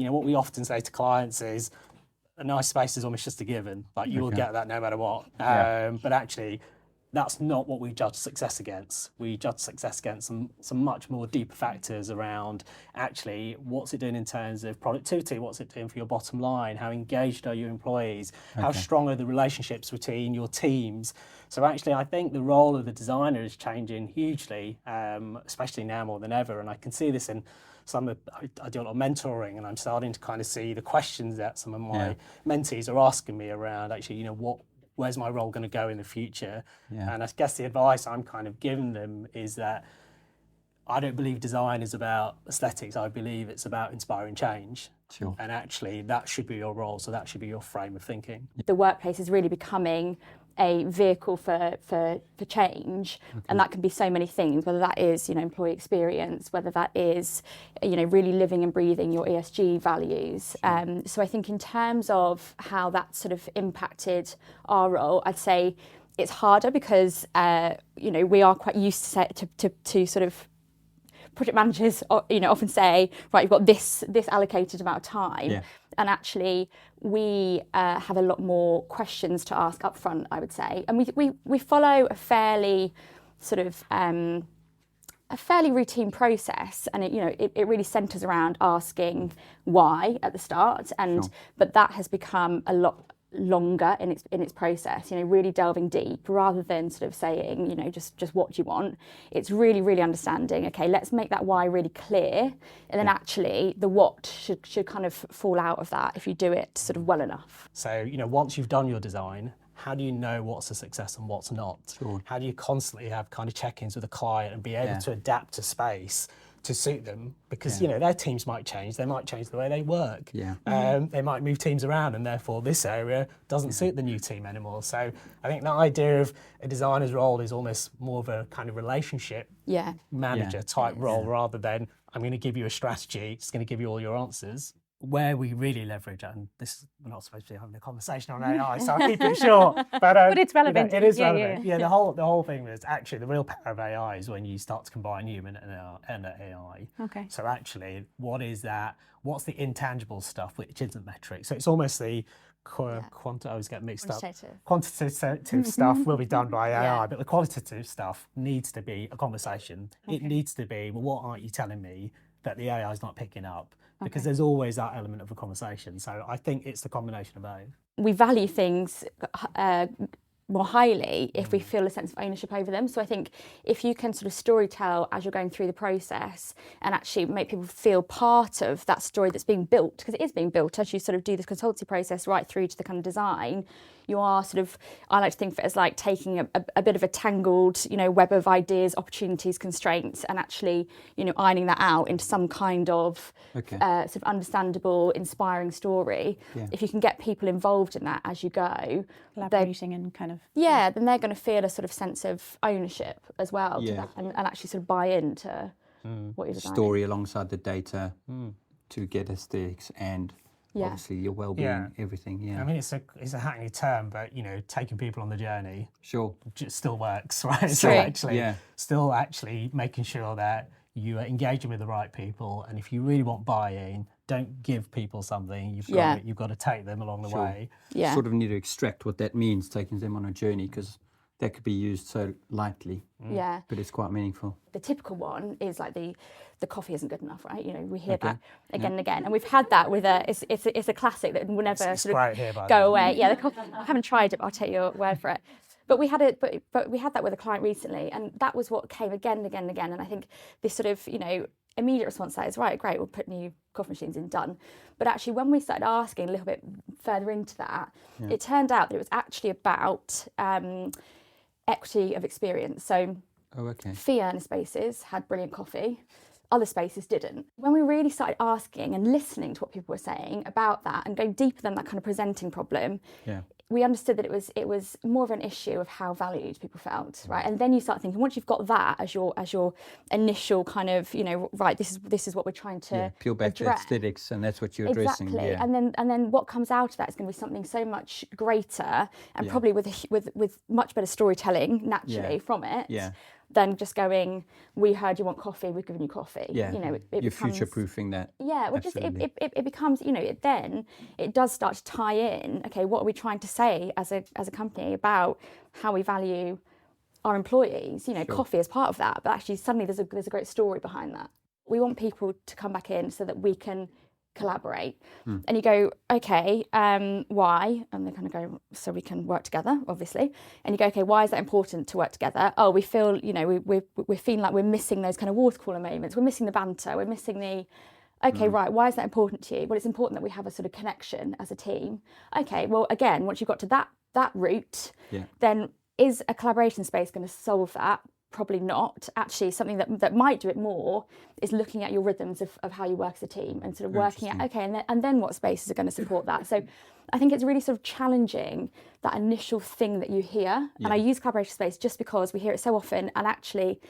what we often say to clients is a nice space is almost just a given. Like you will get that no matter what. But actually, that's not what we judge success against. We judge success against some much more deeper factors around actually what's it doing in terms of productivity, what's it doing for your bottom line, how engaged are your employees, how strong are the relationships between your teams. So actually I think the role of the designer is changing hugely, especially now more than ever. And I can see this in I do a lot of mentoring, and I'm starting to kind of see the questions that some of my mentees are asking me around actually, where's my role going to go in the future? And I guess the advice I'm kind of giving them is that I don't believe design is about aesthetics. I believe it's about inspiring change. Sure. And actually that should be your role. So that should be your frame of thinking. The workplace is really becoming a vehicle for change, and that can be so many things, whether that is employee experience, whether that is really living and breathing your ESG values. So I think in terms of how that sort of impacted our role, I'd say it's harder because we are quite used to sort of project managers often say, right, you've got this allocated amount of time. And actually, we have a lot more questions to ask up front, I would say. And we follow a fairly sort of a fairly routine process, and it really centres around asking why at the start, but that has become a lot longer in its process, really delving deep rather than sort of saying, just what do you want. It's really understanding, okay, let's make that why really clear, and then actually the what should kind of fall out of that if you do it sort of well enough. So, once you've done your design, how do you know what's a success and what's not? Sure. How do you constantly have kind of check-ins with a client and be able to adapt to space to suit them? Because their teams might change, they might change the way they work. They might move teams around, and therefore this area doesn't suit the new team anymore. So I think the idea of a designer's role is almost more of a kind of relationship manager type role, rather than I'm going to give you a strategy, it's going to give you all your answers. Where we really leverage, and we're not supposed to be having a conversation on AI, so I'll keep it short. But it's relevant. It is relevant. The whole thing is actually the real power of AI is when you start to combine human and AI. Okay. So actually, what is that? What's the intangible stuff which isn't metric? So it's almost the I always get mixed up. Quantitative stuff will be done by AI, but the qualitative stuff needs to be a conversation. It needs to be, well, what aren't you telling me that the AI is not picking up? Because there's always that element of a conversation. So I think it's the combination of both. We value things more highly if we feel a sense of ownership over them. So I think if you can sort of storytell as you're going through the process and actually make people feel part of that story that's being built, because it is being built as you sort of do this consultancy process right through to the kind of design, you are sort of, I like to think of it as like taking a bit of a tangled, web of ideas, opportunities, constraints, and actually, ironing that out into some kind of sort of understandable, inspiring story. If you can get people involved in that as you go, collaborating and kind of then they're going to feel a sort of sense of ownership as well to that, and actually sort of buy into what you're designing. Story alongside the data to get aesthetics and obviously your well-being, everything. I mean, it's a hackneyed term, but taking people on the journey still works, right? So actually, still actually making sure that you are engaging with the right people, and if you really want buy-in, don't give people something. You've got to take them along the way. Sort of need to extract what that means, taking them on a journey, because that could be used so lightly. But it's quite meaningful. The typical one is like the coffee isn't good enough, right? We hear that again and again, and we've had that with it's a classic that will never sort of go away. The coffee. I haven't tried it, but I'll take your word for it. But we had that with a client recently, and that was what came again and again and again. And I think this sort of immediate response to that is, right, great, we'll put new coffee machines in, done. But actually, when we started asking a little bit further into that, it turned out that it was actually about equity of experience. So fee earner spaces had brilliant coffee, other spaces didn't. When we really started asking and listening to what people were saying about that and going deeper than that kind of presenting problem, we understood that it was more of an issue of how valued people felt, right? And then you start thinking, once you've got that as your initial kind of, right, this is what we're trying to peel back to aesthetics, and that's what you're addressing. Exactly, and then what comes out of that is going to be something so much greater, and probably with much better storytelling naturally from it. than just going, we heard you want coffee, we've given you coffee. Yeah, you know, it you're becomes, future-proofing that. Yeah, well, just it becomes, you know, then it does start to tie in. Okay, what are we trying to say as a company about how we value our employees? You know, coffee is part of that, but actually suddenly there's a great story behind that. We want people to come back in so that we can collaborate. And you go, okay, why? And they kind of go, so we can work together, obviously. And you go, okay, why is that important to work together? Oh, we feel, you know, we're feeling like we're missing those kind of water cooler moments. We're missing the banter. We're missing the, okay, right, why is that important to you? Well, it's important that we have a sort of connection as a team. Okay, well, again, once you've got to that route, then is a collaboration space going to solve that? Probably not. Actually, something that might do it more is looking at your rhythms of how you work as a team and sort of working out, okay, and then what spaces are going to support that. So I think it's really sort of challenging that initial thing that you hear. And I use collaboration space just because we hear it so often, and actually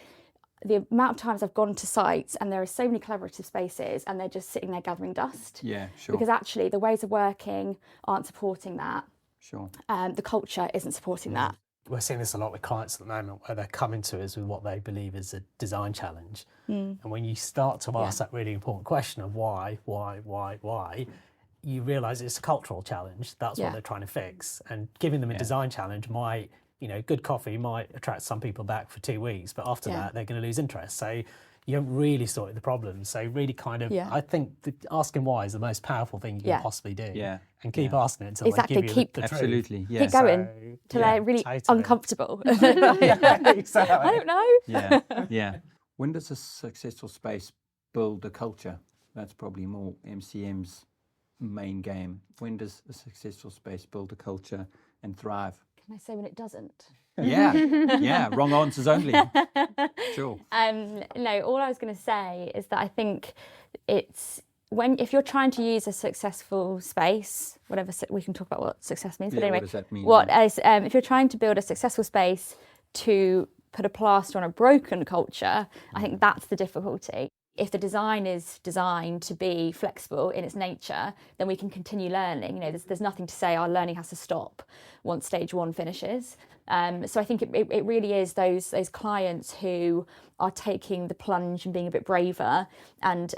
the amount of times I've gone to sites and there are so many collaborative spaces and they're just sitting there gathering dust. Yeah, sure. Because actually the ways of working aren't supporting that. Sure. The culture isn't supporting that. We're seeing this a lot with clients at the moment, where they're coming to us with what they believe is a design challenge. And when you start to ask that really important question of why, you realise it's a cultural challenge. That's what they're trying to fix. And giving them a design challenge might, you know, good coffee might attract some people back for 2 weeks, but after that they're going to lose interest. So you haven't really sorted the problem. So really kind of, I think asking why is the most powerful thing you can possibly do. Yeah. And keep asking it until Exactly. they give you the Absolutely. truth. Yeah. Keep going till they're really uncomfortable. Exactly. I don't know. Yeah. Yeah. When does a successful space build a culture? That's probably more MCM's main game. When does a successful space build a culture and thrive? Can I say when it doesn't? Yeah, wrong answers only. Sure. No, all I was going to say is that I think it's if you're trying to use a successful space, whatever, we can talk about what success means, but anyway, what does that mean? If you're trying to build a successful space to put a plaster on a broken culture, I think that's the difficulty. If the design is designed to be flexible in its nature, then we can continue learning. You know, there's nothing to say our learning has to stop once stage one finishes. So I think it really is those clients who are taking the plunge and being a bit braver and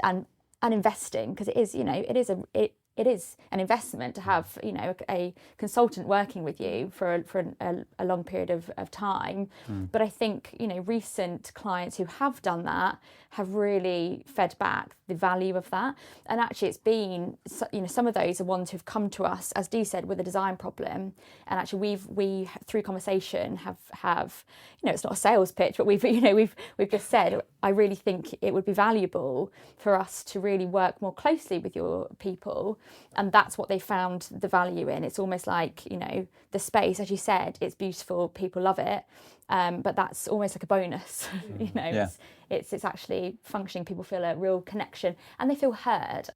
investing, because it is, you know, it is an investment to have, you know, a consultant working with you for a long period of time. But I think, you know, recent clients who have done that have really fed back the value of that. And actually it's been, you know, some of those are ones who've come to us, as Dee said, with a design problem. And actually we through conversation have, you know, it's not a sales pitch, but we've just said, I really think it would be valuable for us to really work more closely with your people. And that's what they found the value in. It's almost like, you know, the space, as you said, it's beautiful, people love it, but that's almost like a bonus. You know, it's actually functioning. People feel a real connection and they feel heard.